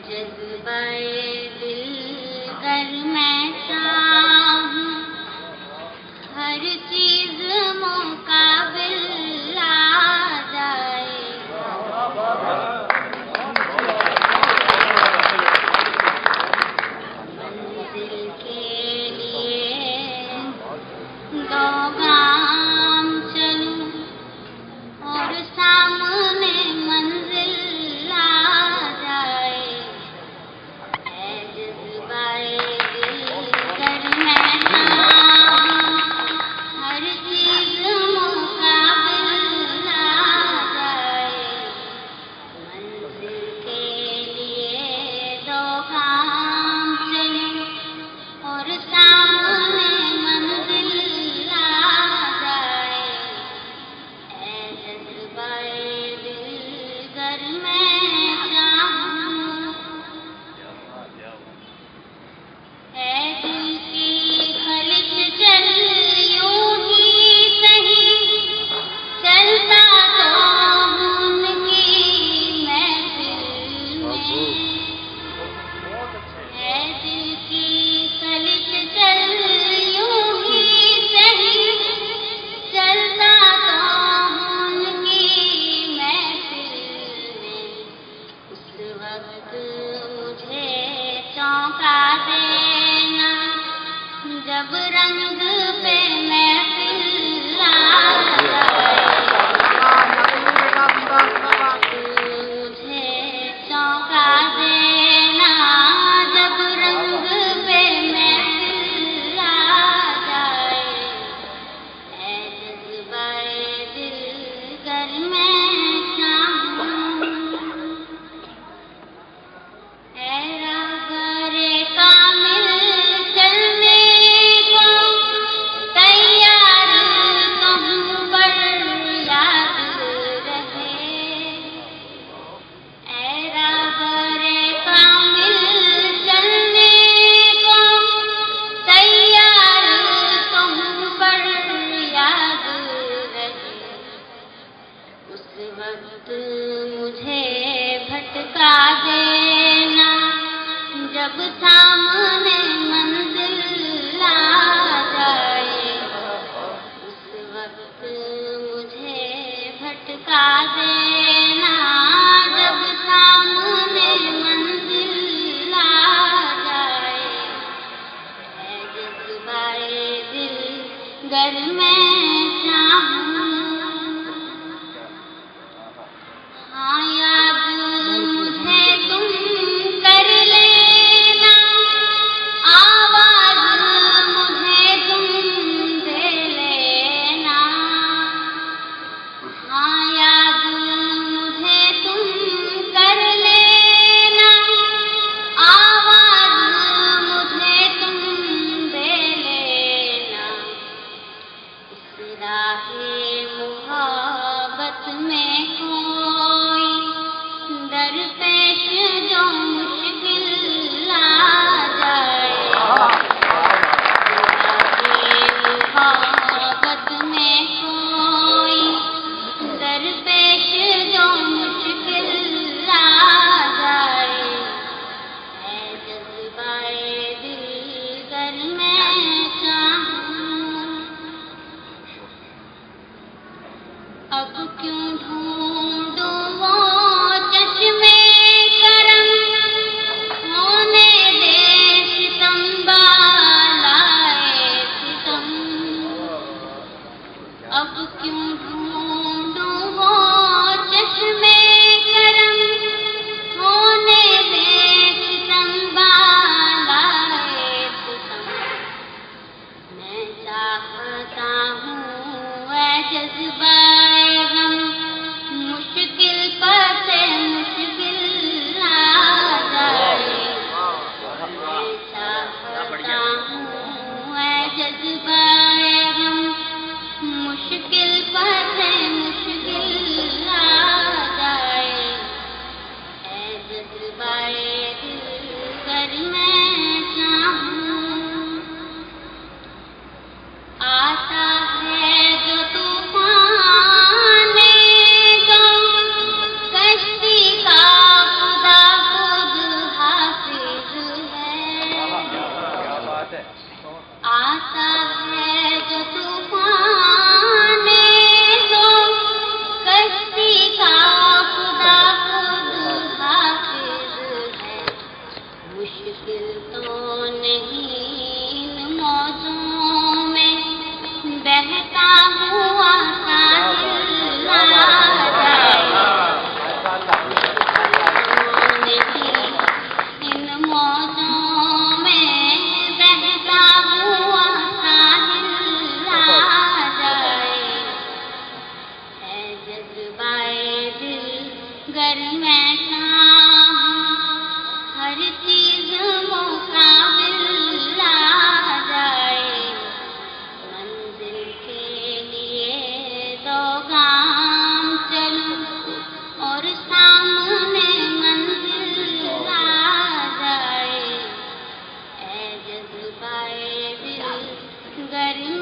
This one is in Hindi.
जज्बाए दिल गर मैं चाहूं, हर चीज मुकाबिल आ जाए। मंजिल के लिए दो गाम चलूं और सामने मंजिल आ जाए। ऐ जज्बाए दिल गर मैं चाहूं, हर चीज मुकाबिल आ जाए। मंजिल के लिए दो गाम चलूं और सामने मंजिल आ जाए। ऐ जज्बाए दिल गर मैं चाहूं, ऐ दिल की खलिश चल यूं ही सही, चलता तो हूं उनकी महफिल में। ऐ दिल की खलिश चल यूं ही सही, चलता तो हूं उनकी महफिल में। उस वक्त मुझे चौंका देना जब रंग पे महफिल आ जाए। मुझे चौंका देना जब रंग पे महफिल आ जाए। ऐ जज्बाए दिल गर मैं चाहूं, ऐ राहबरे कामिल चलने को तैयार कहूं पर याद रहे। ऐ राहबरे कामिल चलने को तैयार कहूं पर याद रहे। उस वक्त मुझे भटका देना जब सामने मंजिल आ जाए। उस वक्त मुझे भटका देना जब सामने मंजिल आ जाए। ऐ जज्बाए दिल गर मैं चाहूं, हाँ याद मुझे तुम कर लेना, आवाज मुझे तुम दे लेना। हाँ याद मुझे तुम कर लेना, आवाज मुझे तुम दे लेना। इस राहे मोहब्बत में कोई दरपेश जो मुश्किल आ जाए। राहे मोहब्बत में कोई दरपेश जो मुश्किल आ जाए। ऐ जज्बाए दिल गर मैं चाहूं, अब क्यों ढूंढूं वो चश्मे करम, होने दे सितम बालाए सितम। अब क्यों ढूंढूं वो चश्मे करम, होने दे सितम बालाए सितम। मैं चाहता हूँ ऐ जज्बाए गम जज्बाए दिल गर मैं चाहूं हर चीज मुकाबिल आ जाए मंजिल के लिए दो गाम चलूं और सामने मंजिल आ जाए ऐ जज्बाए दिल गर